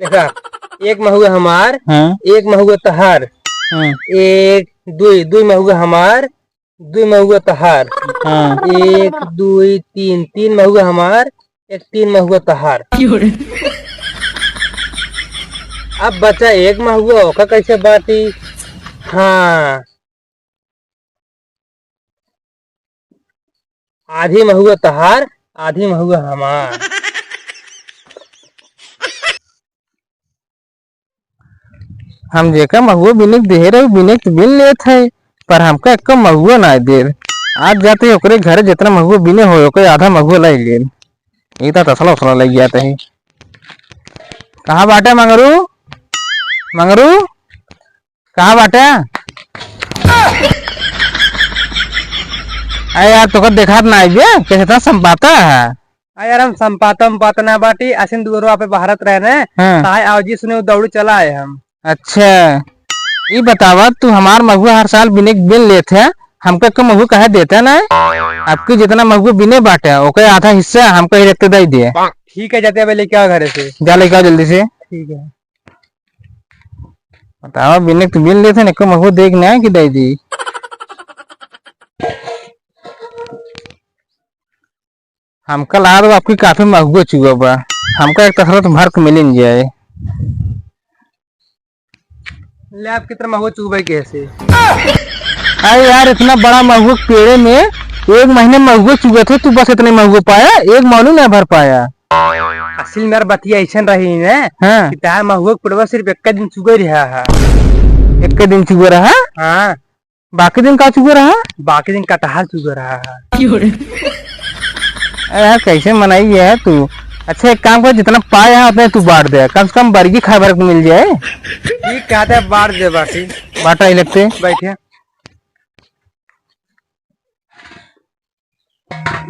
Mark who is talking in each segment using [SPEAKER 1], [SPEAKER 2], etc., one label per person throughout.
[SPEAKER 1] देखा, एक में हुआ हमार,
[SPEAKER 2] हाँ
[SPEAKER 1] एक में हुआ तहार,
[SPEAKER 2] हाँ
[SPEAKER 1] एक दुई दुई में हुआ हमार, दुई में हुआ तहार,
[SPEAKER 2] हाँ।
[SPEAKER 1] एक दुई तीन तीन में हुआ हमार, एक तीन में हुआ तहार। अब बचा एक में हुआ ओका कैसे बाटी। हाँ, आधी में हुआ तहार, आधी में हुआ हमार।
[SPEAKER 2] हम जेका महुआ बिने दे रहे बिने के बिन लेत है, पर हमका एक महुआ ना दे। आज जाते ओकरे घर जितना महुआ बिने हो ओके आधा महुआ लाई ले। ये तो तसला उसला लग गया है। कहाँ बाटे मंगरू? मंगरू कहाँ बाटे? अरे यार तो देखात ना आइए कैसे संपाता है।
[SPEAKER 1] यार हम संपाता ना बाटी असिन दुगरुआ पे भारत रहने।
[SPEAKER 2] हाँ।
[SPEAKER 1] ताई आवजी सुने दौड़ चला आए हम।
[SPEAKER 2] अच्छा ये बतावा तू हमार महुआ हर साल बिने बिन लेते हैं, हमको एक महुआ कहे देता ना? आपकी जितना महुआ बिने बाटे ओके आधा हिस्सा हमको ही रखते दे दिए।
[SPEAKER 1] ठीक है, जाते अब लेके आओ घर से।
[SPEAKER 2] जा लेके आओ जल्दी से।
[SPEAKER 1] ठीक है।
[SPEAKER 2] बतावा बिने तो बिन लेते ना महुआ देखना है कि दे दी। हमका ला दो आपकी काफी महुआ चुआ बा, हमका एक तसरत भर के मिल जाए।
[SPEAKER 1] ले आप कितना महुआ चुग कैसे?
[SPEAKER 2] अरे यार इतना बड़ा महुआ पेड़े में एक महीने महुआ चुगे थे, तू बस इतने महुआ पाया, एक मौलू नहीं भर पाया।
[SPEAKER 1] असल मेरा बतिया ऐसा रही है।
[SPEAKER 2] हाँ।
[SPEAKER 1] कि तार महुआ पड़वा सिर्फ एक दिन चुगे रहा है।
[SPEAKER 2] एक दिन चुगे रहा?
[SPEAKER 1] हाँ।
[SPEAKER 2] बाकी दिन का चुगे रहा?
[SPEAKER 1] बाकी दिन कटहल चुगे रहा है।
[SPEAKER 2] यार कैसे मनाई है तू? अच्छा एक काम कर, जितना पाया है उतना तू बांट दे, कम से कम बर्गी खाए भर को मिल जाए।
[SPEAKER 1] ठीक कहते हैं, बांट दे बाटी।
[SPEAKER 2] बांटा ही लगते
[SPEAKER 1] बैठे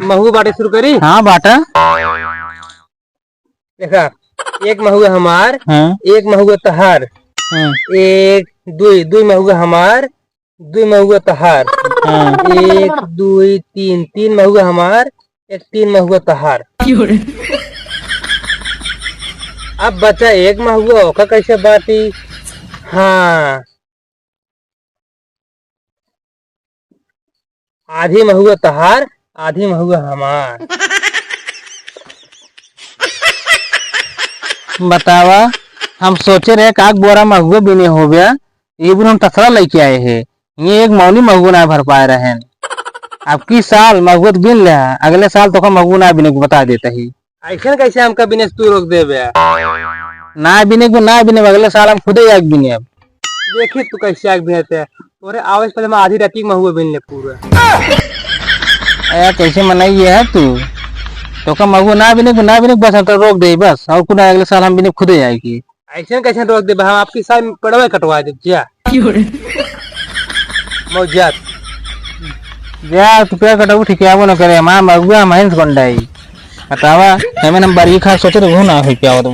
[SPEAKER 1] महुआ बाटे शुरू करी।
[SPEAKER 2] हाँ बांटा।
[SPEAKER 1] देखा, एक महुआ हमार,
[SPEAKER 2] हाँ
[SPEAKER 1] एक महुआ तहार,
[SPEAKER 2] हाँ
[SPEAKER 1] एक दुई दुई में हुआ हमार, दुई में हुआ तहार,
[SPEAKER 2] हाँ।
[SPEAKER 1] एक दुई तीन तीन में हुआ हमार, एक तीन में हुआ तहार। अब बचा एक में हुआ ओका कैसे बाटी। हाँ, आधी में हुआ तहार, आधी में हुआ हमार।
[SPEAKER 2] बतावा हम सोचे रहे काक बोरा महुआ बिने हो गया, ये भी हम तसरा लेके आए हैं, ये एक मौनी महुआ ना भर पाए रहे। अब की साल महुआ बिन ले, अगले साल तो महुआ ना बिने को बता देता ही।
[SPEAKER 1] ऐसा कैसे हमका बिनेस तू रोक दे बे?
[SPEAKER 2] ना बिने को ना बिने, अगले साल हम खुद ही आग बिने। अब
[SPEAKER 1] देखिए तू कैसे आग बिनते है। और आवाज पहले मैं आधी राती महुआ बिन ले पूरा।
[SPEAKER 2] यार कैसे मनाई है तू? तो का महुआ ना बिने बस हम तो रोक दे बस, और कुछ अगले साल हम बिने खुद ही आएगी।
[SPEAKER 1] ऐसे कैसे रोक दे? हम आपकी साल पड़वा कटवा दे जा। मौजात
[SPEAKER 2] जा तू क्या कटाऊ ठीक है, वो ना करे हमारा महुआ महिंस बंडाई। बतावा हमें हम बर्गी खा सोचे रहो ना हो क्या हो तो।